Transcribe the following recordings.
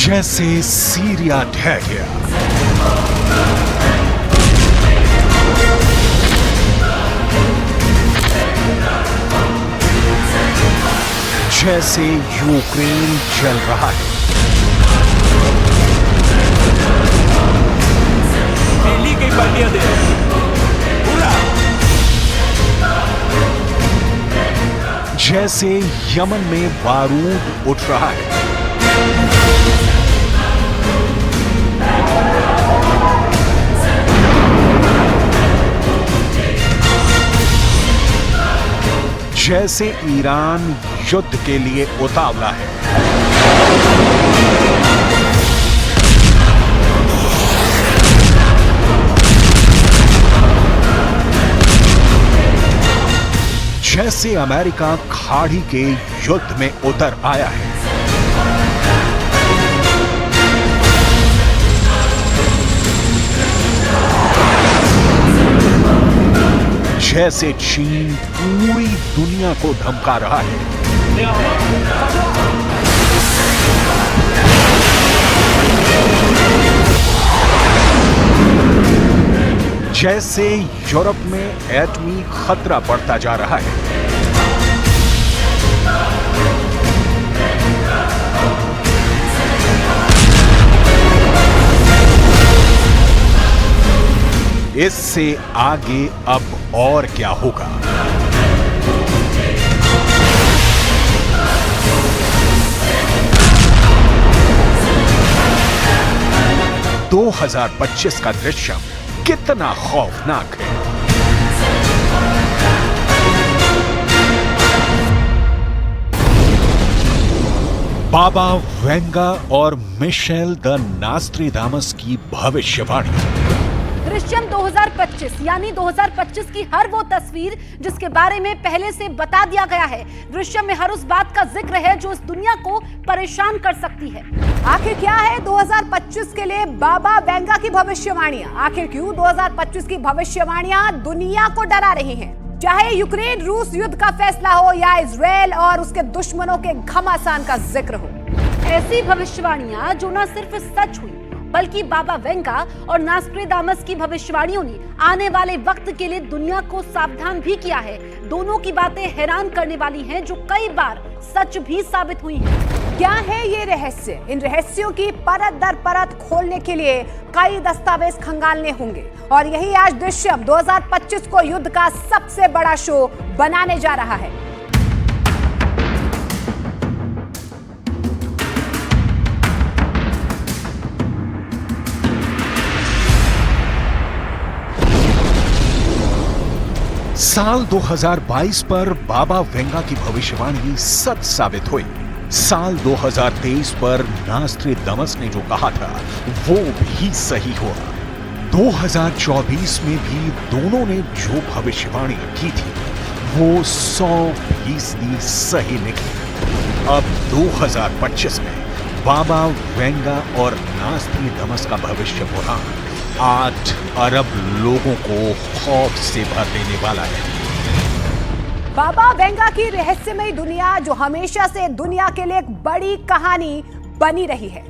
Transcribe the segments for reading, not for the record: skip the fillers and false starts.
जैसे सीरिया ढह गया, जैसे यूक्रेन जल रहा है, जैसे यमन में बारूद उठ रहा है, जैसे ईरान युद्ध के लिए उतावला है, जैसे अमेरिका खाड़ी के युद्ध में उतर आया है, जैसे चीन पूरी दुनिया को धमका रहा है, जैसे यूरोप में एटमी खतरा बढ़ता जा रहा है, इससे आगे अब और क्या होगा? दो 2025 का दृश्य कितना खौफनाक है। बाबा वेंगा और मिशेल द नास्ट्रेडामस की भविष्यवाणी। दृश्यम 2025 यानी 2025 की हर वो तस्वीर जिसके बारे में पहले से बता दिया गया है। दृश्यम में हर उस बात का जिक्र है जो इस दुनिया को परेशान कर सकती है। आखिर क्या है 2025 के लिए बाबा वेंगा की भविष्यवाणियां? आखिर क्यों 2025 की भविष्यवाणियां दुनिया को डरा रही हैं? चाहे यूक्रेन रूस युद्ध का फैसला हो या इजराइल और उसके दुश्मनों के घमासान का जिक्र हो, ऐसी भविष्यवाणियां जो न सिर्फ सच हुई बल्कि बाबा वेंगा और नास्ट्रेडामस की भविष्यवाणियों ने आने वाले वक्त के लिए दुनिया को सावधान भी किया है। दोनों की बातें हैरान करने वाली हैं जो कई बार सच भी साबित हुई हैं। क्या है ये रहस्य? इन रहस्यों की परत दर परत खोलने के लिए कई दस्तावेज खंगालने होंगे और यही आज दृश्यम 2025 को युद्ध का सबसे बड़ा शो बनाने जा रहा है। साल 2022 पर बाबा वेंगा की भविष्यवाणी सच साबित हुई। साल 2023 पर नास्ट्रेडामस ने जो कहा था वो भी सही हुआ। 2024 में भी दोनों ने जो भविष्यवाणी की थी वो 100% सही निकली। अब 2025 में बाबा वेंगा और नास्ट्रेडामस का भविष्य पुराण 8 अरब लोगों को खौफ से भर देने वाला है। बाबा वेंगा की रहस्यमयी दुनिया जो हमेशा से दुनिया के लिए एक बड़ी कहानी बनी रही है।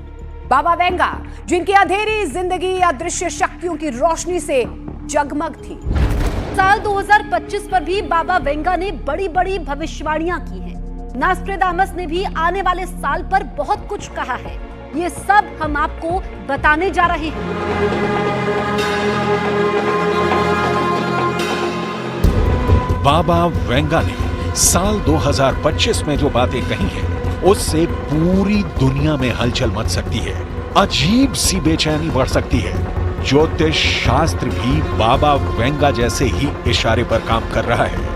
बाबा वेंगा जिनकी अंधेरी जिंदगी अदृश्य शक्तियों की रोशनी से जगमग थी। साल 2025 पर भी बाबा वेंगा ने बड़ी बड़ी भविष्यवाणियां की हैं। नास्ट्रेडामस ने भी आने वाले साल पर बहुत कुछ कहा है। ये सब हम आपको बताने जा रहे हैं। बाबा वेंगा ने साल 2025 में जो बातें कही हैं, उससे पूरी दुनिया में हलचल मच सकती है। अजीब सी बेचैनी बढ़ सकती है। ज्योतिष शास्त्र भी बाबा वेंगा जैसे ही इशारे पर काम कर रहा है।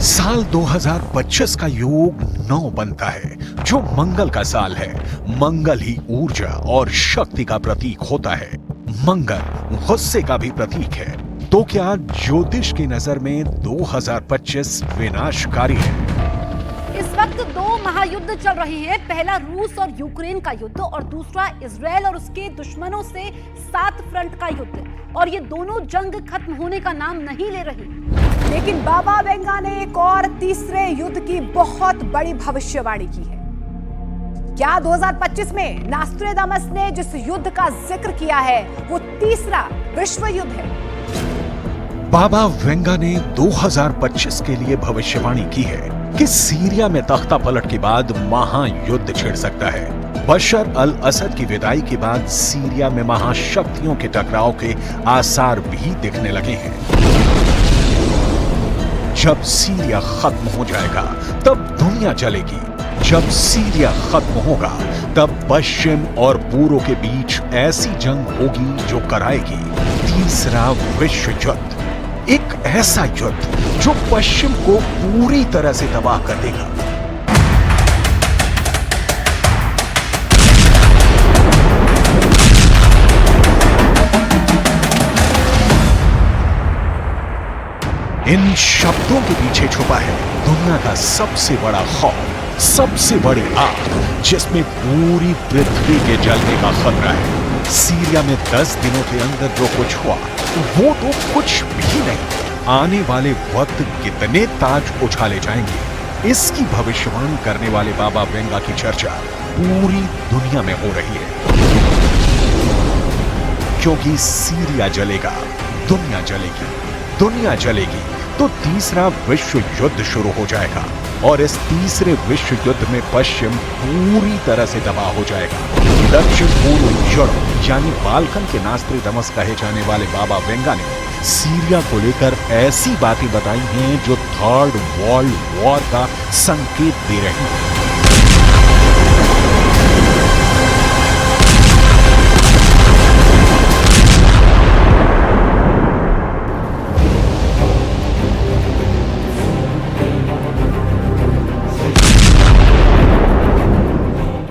साल 2025 का योग 9 बनता है जो मंगल का साल है। मंगल ही ऊर्जा और शक्ति का प्रतीक होता है। मंगल गुस्से का भी प्रतीक है। तो क्या ज्योतिष की नजर में 2025 विनाशकारी है? इस वक्त 2 महायुद्ध चल रहे हैं। पहला रूस और यूक्रेन का युद्ध और दूसरा इजराइल और उसके दुश्मनों से 7 फ्रंट का युद्ध। और ये दोनों जंग खत्म होने का नाम नहीं ले रही। लेकिन बाबा वेंगा ने एक और तीसरे युद्ध की बहुत बड़ी भविष्यवाणी की है। क्या 2025 में नास्ट्रेदामस ने जिस युद्ध का जिक्र किया है वो तीसरा विश्व युद्ध है? बाबा वेंगा ने 2025 के लिए भविष्यवाणी की है कि सीरिया में तख्ता पलट के बाद महायुद्ध छिड़ सकता है। बशर अल असद की विदाई के बाद सीरिया में महाशक्तियों के टकराव के आसार भी दिखने लगे हैं। जब सीरिया खत्म हो जाएगा तब दुनिया जलेगी। जब सीरिया खत्म होगा तब पश्चिम और पूर्व के बीच ऐसी जंग होगी जो कराएगी तीसरा विश्व युद्ध। एक ऐसा युद्ध जो पश्चिम को पूरी तरह से तबाह कर देगा। इन शब्दों के पीछे छुपा है दुनिया का सबसे बड़ा खौफ, सबसे बड़ी आग जिसमें पूरी पृथ्वी के जलने का खतरा है। सीरिया में 10 दिनों के अंदर जो कुछ हुआ वो तो कुछ भी नहीं। आने वाले वक्त कितने ताज उछाले जाएंगे, इसकी भविष्यवाणी करने वाले बाबा वेंगा की चर्चा पूरी दुनिया में हो रही है। क्योंकि सीरिया जलेगा, दुनिया जलेगी, दुनिया जलेगी तो तीसरा विश्व युद्ध शुरू हो जाएगा और इस तीसरे विश्व युद्ध में पश्चिम पूरी तरह से तबाह हो जाएगा। दक्षिण पूर्व यूरोप यानी बाल्कन के नास्ट्रेदामस कहे जाने वाले बाबा वेंगा ने सीरिया को लेकर ऐसी बातें बताई हैं जो थर्ड वर्ल्ड वॉर का संकेत दे रही हैं।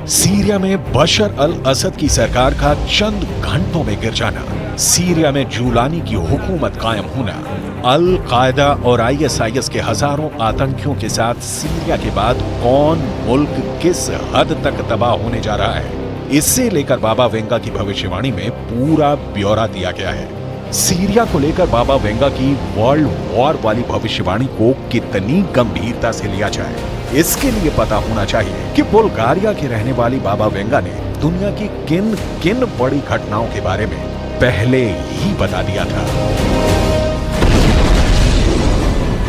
सीरिया में बशर अल असद की सरकार का चंद घंटों में गिर जाना, सीरिया में जूलानी की हुकूमत कायम होना, अल कायदा और ISIS के हजारों आतंकियों के साथ सीरिया के बाद कौन मुल्क किस हद तक तबाह होने जा रहा है, इससे लेकर बाबा वेंगा की भविष्यवाणी में पूरा ब्यौरा दिया गया है। सीरिया को लेकर बाबा वेंगा की वर्ल्ड वॉर वाली भविष्यवाणी को कितनी गंभीरता से लिया जाए, इसके लिए पता होना चाहिए कि बुल्गारिया के रहने वाली बाबा वेंगा ने दुनिया की किन किन बड़ी घटनाओं के बारे में पहले ही बता दिया था।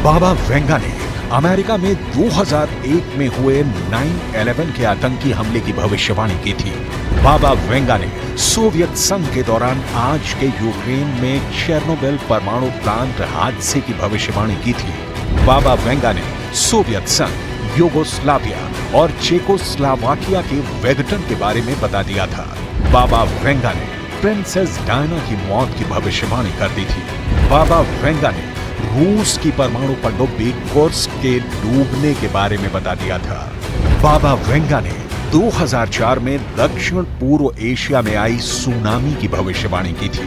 बाबा वेंगा ने अमेरिका में 2001 में हुए 9/11 के आतंकी हमले की भविष्यवाणी की थी। बाबा वेंगा ने सोवियत संघ के दौरान आज के यूक्रेन में चेर्नोबिल परमाणु प्लांट हादसे की भविष्यवाणी की थी। बाबा वेंगा ने सोवियत संघ, यूगोस्लाविया और चेकोस्लोवाकिया के विघटन के बारे में बता दिया था। बाबा वेंगा ने प्रिंसेस डायना की मौत की भविष्यवाणी कर दी थी। बाबा वेंगा ने रूस की परमाणु पनडुब्बी कुर्स्क के डूबने के बारे में बता दिया था। बाबा वेंगा ने 2004 में दक्षिण पूर्व एशिया में आई सुनामी की भविष्यवाणी की थी।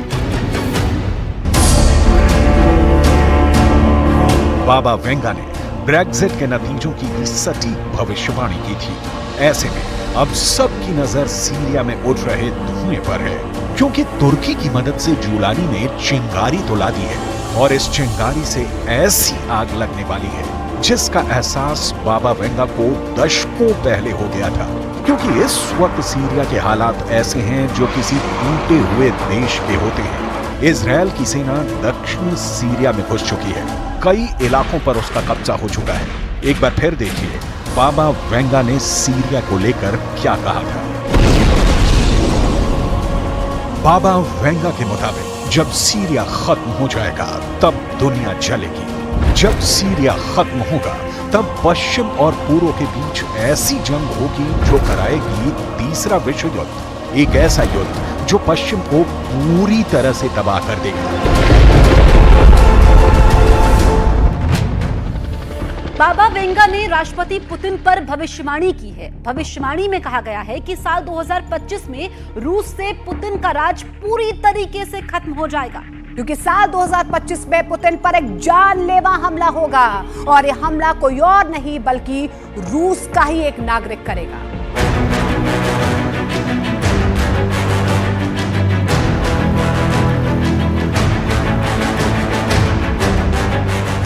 बाबा वेंगा ने ब्रेक्जिट के नतीजों की भी सटीक भविष्यवाणी की थी। ऐसे में अब सबकी नजर सीरिया में उठ रहे धुएं पर है, क्योंकि तुर्की की मदद से जूलानी ने चिंगारी तो ला दी है और इस चिंगारी से ऐसी आग लगने वाली है जिसका एहसास बाबा वेंगा को दशकों पहले हो गया था। क्योंकि इस वक्त सीरिया के हालात ऐसे हैं जो किसी टूटे हुए देश के होते हैं। इजरायल की सेना दक्षिण सीरिया में घुस चुकी है, कई इलाकों पर उसका कब्जा हो चुका है। एक बार फिर देखिए बाबा वेंगा ने सीरिया को लेकर क्या कहा था। बाबा वेंगा के मुताबिक जब सीरिया खत्म हो जाएगा तब दुनिया जलेगी। जब सीरिया खत्म होगा तब पश्चिम और पूर्व के बीच ऐसी जंग होगी जो कराएगी तीसरा विश्व युद्ध। एक ऐसा युद्ध जो पश्चिम को पूरी तरह से तबाह कर देगा। बाबा वेंगा ने राष्ट्रपति पुतिन पर भविष्यवाणी की है। भविष्यवाणी में कहा गया है कि साल 2025 में रूस से पुतिन का राज पूरी तरीके से खत्म हो जाएगा, क्योंकि साल 2025 में पुतिन पर एक जानलेवा हमला होगा और यह हमला कोई और नहीं बल्कि रूस का ही एक नागरिक करेगा।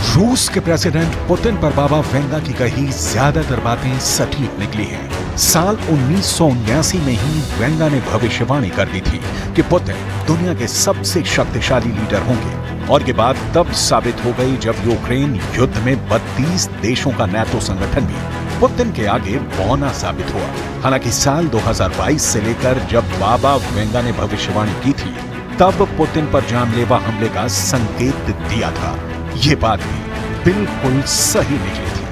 रूस के प्रेसिडेंट पुतिन पर बाबा वेंगा की कही ज्यादातर बातें सटीक निकली हैं। साल 1979 में ही वेंगा ने भविष्यवाणी कर दी थी कि पुतिन दुनिया के सबसे शक्तिशाली लीडर होंगे और ये बात तब साबित हो गई जब यूक्रेन युद्ध में 32 देशों का नेटो संगठन भी पुतिन के आगे बौना साबित हुआ। हालांकि साल 2022 से लेकर जब बाबा वेंगा ने भविष्यवाणी की थी तब पुतिन पर जानलेवा हमले का संकेत दिया था। ये बात भी बिल्कुल सही निकली थी।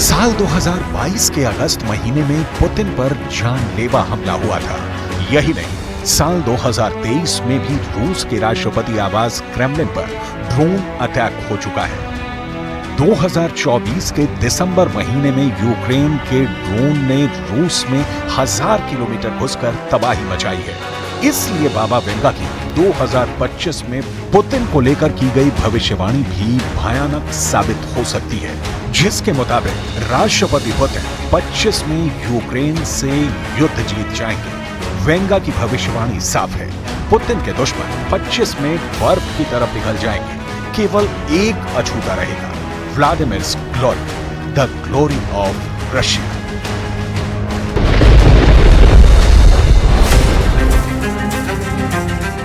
साल 2022 के अगस्त महीने में पुतिन पर जानलेवा हमला हुआ था। यही नहीं, साल 2023 में भी रूस के राष्ट्रपति आवास क्रेमलिन पर ड्रोन अटैक हो चुका है। 2024 के दिसंबर महीने में यूक्रेन के ड्रोन ने रूस में 1000 किलोमीटर घुसकर तबाही मचाई है। इसलिए बाबा वेंगा की 2025 में पुतिन को लेकर की गई भविष्यवाणी भी भयानक साबित हो सकती है, जिसके मुताबिक राष्ट्रपति पुतिन 25 में यूक्रेन से युद्ध जीत जाएंगे। वेंगा की भविष्यवाणी साफ है, पुतिन के दुश्मन 25 में बर्फ की तरफ पिघल जाएंगे। केवल एक अछूता रहेगा, Vladimir's glory, the glory of Russia.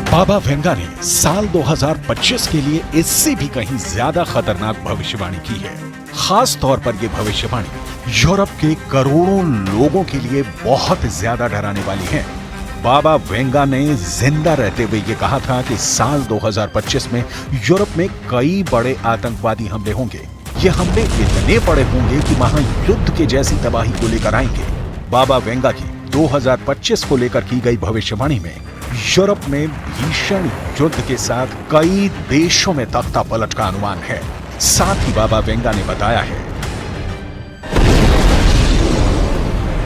Baba Vanga ने साल 2025 के लिए इससे भी कहीं ज्यादा खतरनाक भविष्यवाणी की है। खास तौर पर यह भविष्यवाणी यूरोप के करोड़ों लोगों के लिए बहुत ज्यादा डराने वाली है। बाबा वेंगा ने जिंदा रहते हुए ये कहा था कि साल 2025 में यूरोप में कई बड़े आतंकवादी हमले होंगे। ये हमले इतने बड़े होंगे कि महायुद्ध के जैसी तबाही को लेकर आएंगे। बाबा वेंगा की 2025 को लेकर की गई भविष्यवाणी में यूरोप में भीषण युद्ध के साथ कई देशों में तख्ता पलट का अनुमान है। साथ ही बाबा वेंगा ने बताया है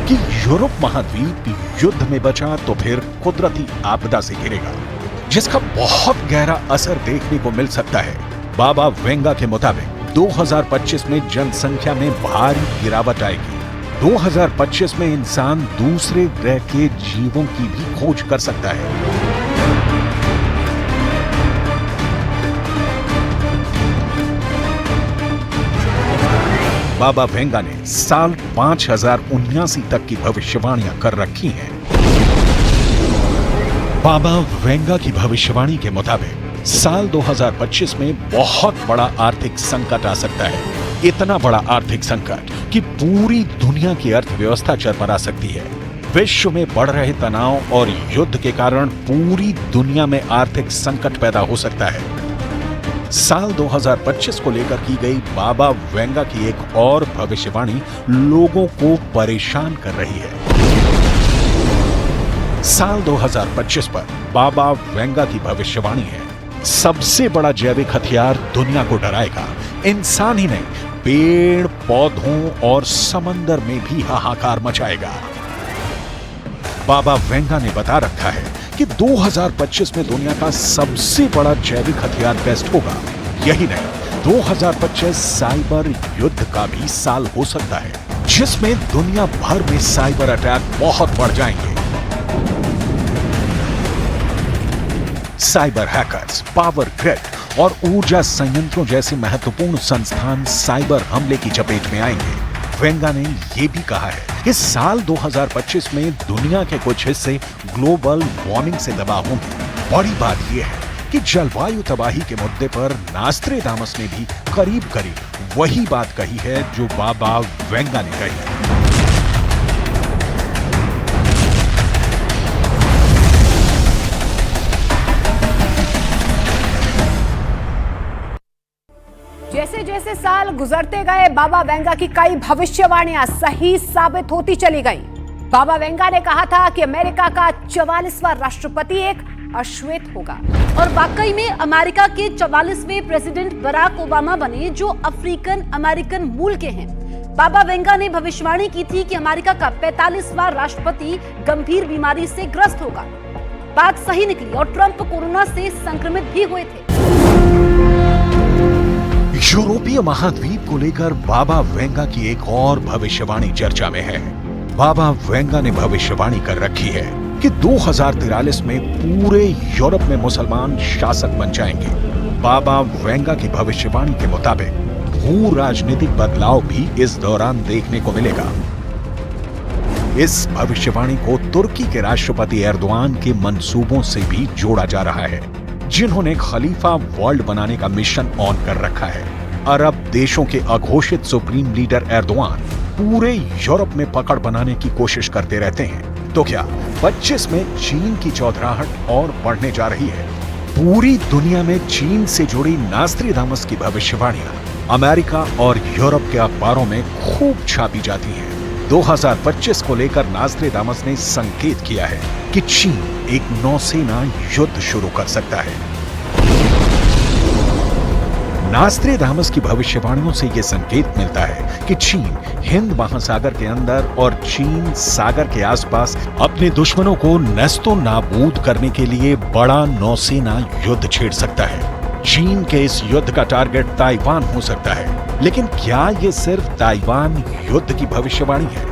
कि यूरोप महाद्वीप युद्ध में बचा तो फिर कुदरती आपदा से घिरेगा, जिसका बहुत गहरा असर देखने को मिल सकता है। बाबा वेंगा के मुताबिक 2025 में जनसंख्या में भारी गिरावट आएगी। 2025 में इंसान दूसरे ग्रह के जीवों की भी खोज कर सकता है। बाबा वेंगा ने साल 5079 तक की भविष्यवाणियां कर रखी हैं। बाबा वेंगा की भविष्यवाणी के मुताबिक साल 2025 में बहुत बड़ा आर्थिक संकट आ सकता है। इतना बड़ा आर्थिक संकट कि पूरी दुनिया की अर्थव्यवस्था चरमरा सकती है। विश्व में बढ़ रहे तनाव और युद्ध के कारण पूरी दुनिया में आर्थिक संकट पैदा हो सकता है। साल 2025 को लेकर की गई बाबा वेंगा की एक और भविष्यवाणी लोगों को परेशान कर रही है। साल 2025 पर बाबा वेंगा की भविष्यवाणी है, सबसे बड़ा जैविक हथियार दुनिया को डराएगा। इंसान ही नहीं, पेड़ पौधों और समंदर में भी हाहाकार मचाएगा। बाबा वेंगा ने बता रखा है कि 2025 में दुनिया का सबसे बड़ा जैविक हथियार टेस्ट होगा। यही नहीं, 2025 साइबर युद्ध का भी साल हो सकता है, जिसमें दुनिया भर में साइबर अटैक बहुत बढ़ जाएंगे। साइबर हैकर्स, पावर ग्रिड और ऊर्जा संयंत्रों जैसे महत्वपूर्ण संस्थान साइबर हमले की चपेट में आएंगे। वेंगा ने यह भी कहा है कि साल 2025 में दुनिया के कुछ हिस्से ग्लोबल वार्मिंग से तबाह होंगे। बड़ी बात यह है कि जलवायु तबाही के मुद्दे पर नास्ट्रेडामस ने भी करीब करीब वही बात कही है जो बाबा वेंगा ने कही है। जैसे जैसे साल गुजरते गए बाबा वेंगा की कई भविष्यवाणियां सही साबित होती चली गई। बाबा वेंगा ने कहा था कि अमेरिका का 44वां राष्ट्रपति एक अश्वेत होगा और वाकई में अमेरिका के 44वें प्रेसिडेंट बराक ओबामा बने, जो अफ्रीकन अमेरिकन मूल के हैं। बाबा वेंगा ने भविष्यवाणी की थी कि अमेरिका का 45वां राष्ट्रपति गंभीर बीमारी से ग्रस्त होगा। बात सही निकली और ट्रंप कोरोना से संक्रमित भी हुए थे। यूरोपीय महाद्वीप को लेकर बाबा वेंगा की एक और भविष्यवाणी चर्चा में है। बाबा वेंगा ने भविष्यवाणी कर रखी है कि 2043 में पूरे यूरोप में मुसलमान शासक बन जाएंगे। बाबा वेंगा की भविष्यवाणी के मुताबिक भू राजनीतिक बदलाव भी इस दौरान देखने को मिलेगा। इस भविष्यवाणी को तुर्की के राष्ट्रपति एर्दोआन के मंसूबों से भी जोड़ा जा रहा है, जिन्होंने खलीफा वर्ल्ड बनाने का मिशन ऑन कर रखा है। अरब देशों के अघोषित सुप्रीम लीडर एर्दोआन पूरे यूरोप में पकड़ बनाने की कोशिश करते रहते हैं। तो क्या 25 में चीन की चौधराहट और बढ़ने जा रही है? पूरी दुनिया में चीन से जुड़ी नास्ट्रेडामस की भविष्यवाणियां अमेरिका और यूरोप के अखबारों में खूब छापी जाती हैं। 2025 को लेकर नास्ट्रेडामस ने संकेत किया है कि चीन एक नौसेना युद्ध शुरू कर सकता है। नास्ट्रेडामस की भविष्यवाणियों से यह संकेत मिलता है कि चीन हिंद महासागर के अंदर और चीन सागर के आसपास अपने दुश्मनों को नस्तो नाबूद करने के लिए बड़ा नौसेना युद्ध छेड़ सकता है। चीन के इस युद्ध का टारगेट ताइवान हो सकता है, लेकिन क्या ये सिर्फ ताइवान युद्ध की भविष्यवाणी है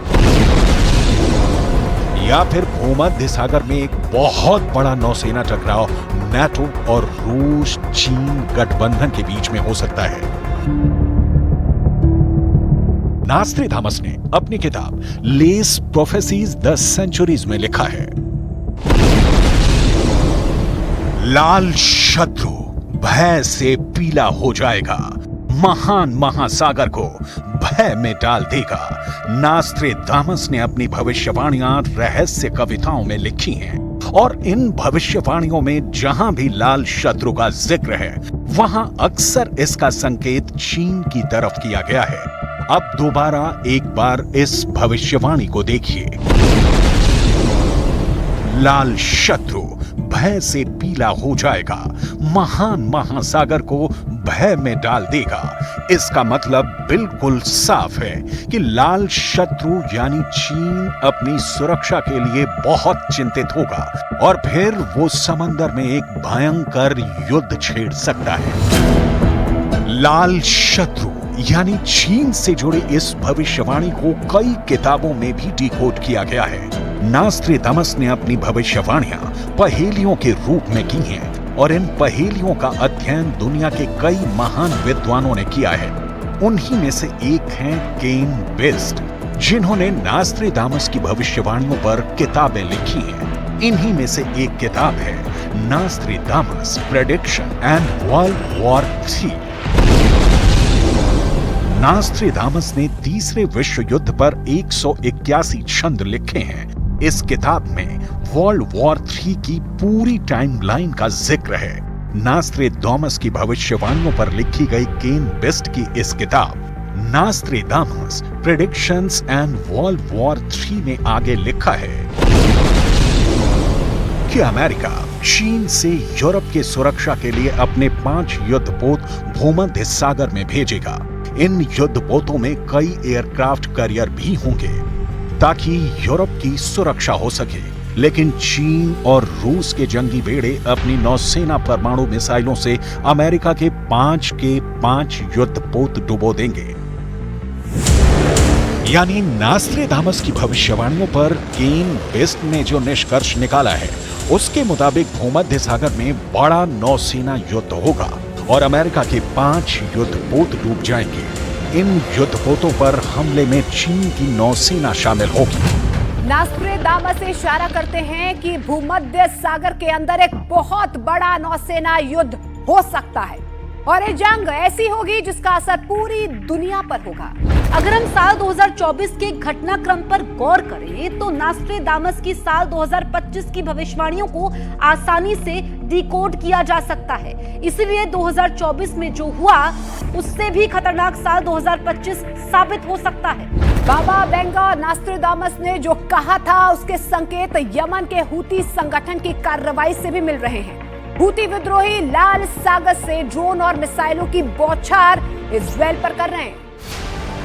या फिर भूमध्य सागर में एक बहुत बड़ा नौसेना टकराव नाटो और रूस चीन गठबंधन के बीच में हो सकता है? नास्ट्रेडामस ने अपनी किताब लेस प्रोफेसीज द सेंचुरीज में लिखा है, लाल शत्रु भय से पीला हो जाएगा, महान महासागर को भय में डाल देगा। नास्ट्रेडामस ने अपनी भविष्यवाणियां रहस्य कविताओं में लिखी हैं और इन भविष्यवाणियों में जहां भी लाल शत्रु का जिक्र है, वहां अक्सर इसका संकेत चीन की तरफ किया गया है। अब दोबारा एक बार इस भविष्यवाणी को देखिए, लाल शत्रु भय से पीला हो जाएगा, महान महासागर को भय में डाल देगा। इसका मतलब बिल्कुल साफ है कि लाल शत्रु यानी चीन अपनी सुरक्षा के लिए बहुत चिंतित होगा और फिर वो समंदर में एक भयंकर युद्ध छेड़ सकता है। लाल शत्रु यानी चीन से जुड़े इस भविष्यवाणी को कई किताबों में भी डिकोड किया गया है। नास्ट्रेडामस ने अपनी भविष्यवाणियां पहेलियों के रूप में की हैं और इन पहेलियों का अध्ययन दुनिया के कई महान विद्वानों ने किया है। उन्हीं में से एक हैं केन बेस्ट, जिन्होंने नास्ट्रेडामस की भविष्यवाणियों पर किताबें लिखी हैं। इन्हीं में से एक किताब है नास्ट्रेडामस प्रेडिक्शन एंड वर्ल्ड वॉर 3। नास्ट्रेडामस ने तीसरे विश्व युद्ध पर 181 छंद लिखे हैं। इस किताब में वर्ल्ड वॉर 3 की पूरी टाइमलाइन का जिक्र है। नास्ट्रेडामस की भविष्यवाणियों पर लिखी गई केन बेस्ट की इस किताब नास्ट्रेडामस प्रेडिक्शंस एंड वर्ल्ड वॉर 3 में आगे लिखा है कि अमेरिका चीन से यूरोप की सुरक्षा के लिए अपने 5 युद्धपोत भूमध्य सागर में भेजेगा। इन युद्धपोतों में कई एयरक्राफ्ट कैरियर भी होंगे ताकि यूरोप की सुरक्षा हो सके, लेकिन चीन और रूस के जंगी बेड़े अपनी नौसेना परमाणु मिसाइलों से अमेरिका के 5 युद्धपोत डुबो देंगे। यानी नास्ट्रेडामस की भविष्यवाणियों पर केन बेस्ट ने जो निष्कर्ष निकाला है, उसके मुताबिक भूमध्य सागर में बड़ा नौसेना युद्ध होगा और अमेरिका के 5 युद्धपोत डूब जाएंगे। इन युद्धपोतों पर हमले में चीन की नौसेना शामिल होगी। नास्ट्रेडामस इशारा करते हैं कि भूमध्य सागर के अंदर एक बहुत बड़ा नौसेना युद्ध हो सकता है और ये जंग ऐसी होगी जिसका असर पूरी दुनिया पर होगा। अगर हम साल 2024 के घटनाक्रम पर गौर करें तो नास्ट्रेडामस की साल 2025 की भविष्यवाणियों को आसानी से डिकोड किया जा सकता है। इसलिए 2024 में जो हुआ उससे भी खतरनाक साल 2025 साबित हो सकता है। बाबा वेंगा और नास्ट्रेडामस ने जो कहा था उसके संकेत यमन के हूती संगठन की कार्रवाई से भी मिल रहे हैं। हूती विद्रोही लाल सागर से ड्रोन और मिसाइलों की बौछार इजराइल पर कर रहे हैं।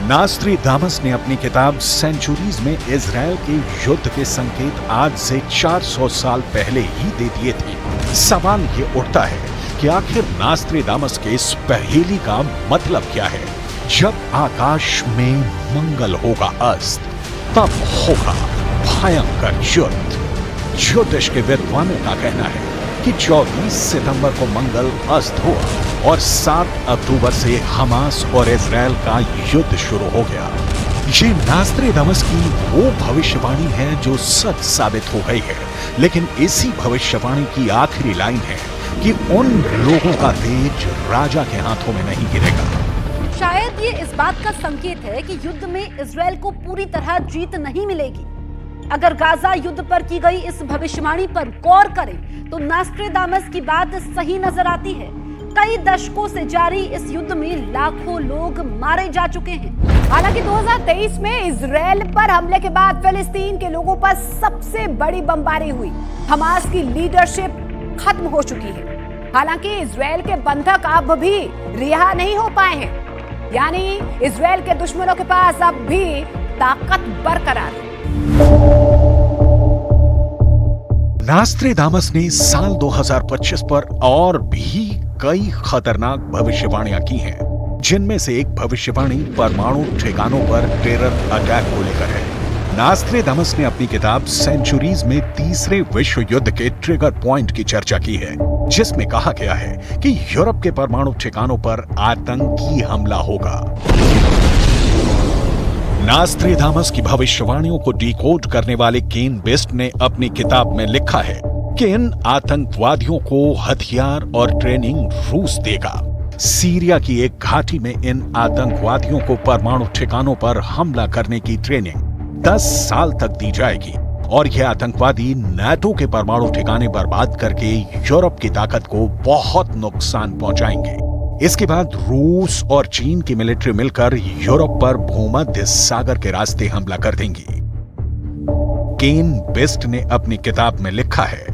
नास्ट्रेडामस ने अपनी किताब सेंचुरीज में इजराइल के युद्ध के संकेत आज से 400 साल पहले ही दे दिए थे। सवाल ये उठता है कि आखिर नास्ट्रेडामस के इस पहेली का मतलब क्या है? जब आकाश में मंगल होगा अस्त, तब होगा भयंकर युद्ध। ज्योतिष के विद्वानों का कहना है कि 24 सितंबर को मंगल अस्त हुआ और 7 अक्टूबर से हमास और इजराइल का युद्ध शुरू हो गया। ये नास्ट्रेडामस की वो भविष्यवाणी है जो सच साबित हो गई है, लेकिन इसी भविष्यवाणी की आखिरी लाइन है कि उन लोगों का तेज राजा के हाथों में नहीं गिरेगा। शायद ये इस बात का संकेत है कि युद्ध में इजराइल को पूरी तरह जीत नहीं मिलेगी। अगर गाजा युद्ध पर की गई इस भविष्यवाणी पर गौर करें तो नास्ट्रेडामस की बात सही नजर आती है। कई दशकों से जारी इस युद्ध में लाखों लोग मारे जा चुके हैं। हालांकि 2023 में इजराइल पर हमले के बाद फिलिस्तीन के लोगों पर सबसे बड़ी बमबारी हुई। हमास की लीडरशिप खत्म हो चुकी है। हालांकि इजराइल के बंधक अब भी रिहा नहीं हो पाए हैं, यानी इजराइल के दुश्मनों के पास अब भी ताकत बरकरार है। नास्ट्रेडामस ने साल 2025 पर और भी कई खतरनाक भविष्यवाणियां की हैं, जिनमें से एक भविष्यवाणी परमाणु ठिकानों पर टेरर अटैक को लेकर है। नास्ट्रेडामस ने अपनी किताब सेंचुरीज में तीसरे विश्व युद्ध के ट्रिगर पॉइंट की चर्चा की है, जिसमें कहा गया है कि यूरोप के परमाणु ठिकानों पर आतंकी हमला होगा। नास्ट्रेडामस की भविष्यवाणियों को डिकोड करने वाले केन बेस्ट ने अपनी किताब में लिखा है कि इन आतंकवादियों को हथियार और ट्रेनिंग रूस देगा। सीरिया की एक घाटी में इन आतंकवादियों को परमाणु ठिकानों पर हमला करने की ट्रेनिंग 10 साल तक दी जाएगी और यह आतंकवादी नाटो के परमाणु ठिकाने बर्बाद करके यूरोप की ताकत को बहुत नुकसान पहुंचाएंगे। इसके बाद रूस और चीन की मिलिट्री मिलकर यूरोप पर भूमध्य सागर के रास्ते हमला कर देंगी। केन बेस्ट ने अपनी किताब में लिखा है,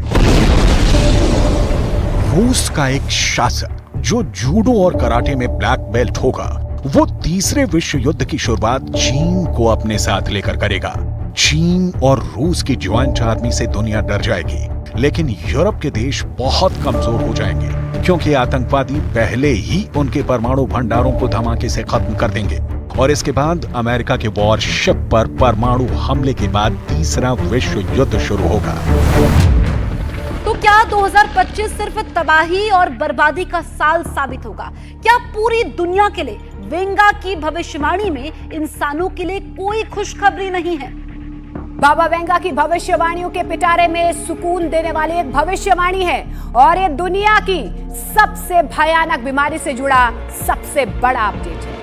रूस का एक शासक जो जूडो और कराटे में ब्लैक बेल्ट होगा, वो तीसरे विश्व युद्ध की शुरुआत चीन को अपने साथ लेकर करेगा। चीन और रूस की ज्वाइंट आर्मी से दुनिया डर जाएगी, लेकिन यूरोप के देश बहुत कमजोर हो जाएंगे क्योंकि आतंकवादी पहले ही उनके परमाणु भंडारों को धमाके से खत्म कर देंगे और इसके बाद अमेरिका के वॉरशिप पर परमाणु हमले के बाद तीसरा विश्व युद्ध शुरू होगा। तो क्या 2025 सिर्फ तबाही और बर्बादी का साल साबित होगा? क्या पूरी दुनिया के लिए वेंगा की भविष्यवाणी में इंसानों के लिए कोई खुशखबरी नहीं है? बाबा वेंगा की भविष्यवाणियों के पिटारे में सुकून देने वाली एक भविष्यवाणी है और ये दुनिया की सबसे भयानक बीमारी से जुड़ा सबसे बड़ा अपडेट है।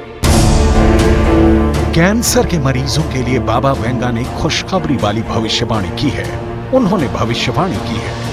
कैंसर के मरीजों के लिए बाबा वेंगा ने खुशखबरी वाली भविष्यवाणी की है। उन्होंने भविष्यवाणी की है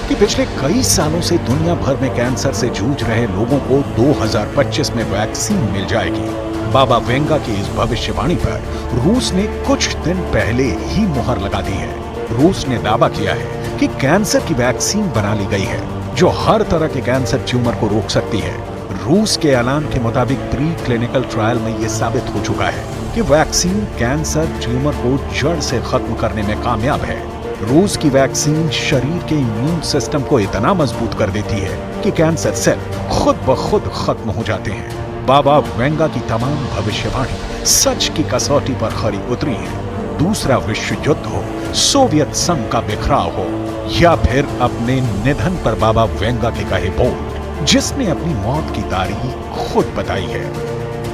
कि पिछले कई सालों से दुनिया भर में कैंसर से जूझ रहे लोगों को 2025 में वैक्सीन मिल जाएगी। बाबा वेंगा की इस भविष्यवाणी पर रूस ने कुछ दिन पहले ही मुहर लगा दी है। रूस ने दावा किया है कि कैंसर की वैक्सीन बना ली गई है जो हर तरह के कैंसर ट्यूमर को रोक सकती है। रूस के ऐलान के मुताबिक प्री क्लिनिकल ट्रायल में यह साबित हो चुका है कि वैक्सीन कैंसर ट्यूमर को जड़ से खत्म करने में कामयाब है। रूस की वैक्सीन शरीर के इम्यून सिस्टम को इतना मजबूत कर देती है कि कैंसर सेल खुद ब खुद खत्म हो जाते हैं। बाबा वेंगा की तमाम भविष्यवाणी सच की कसौटी पर खरी उतरी है। दूसरा विश्व युद्ध हो, सोवियत संघ का बिखराव हो या फिर अपने निधन पर बाबा वेंगा के कहे बोल, जिसने अपनी मौत की तारीख खुद बताई है,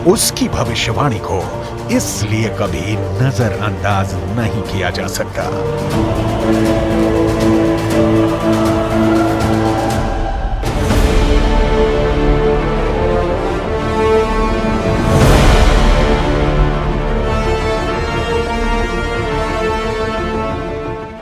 उसकी भविष्यवाणी को इसलिए कभी नजरअंदाज नहीं किया जा सकता।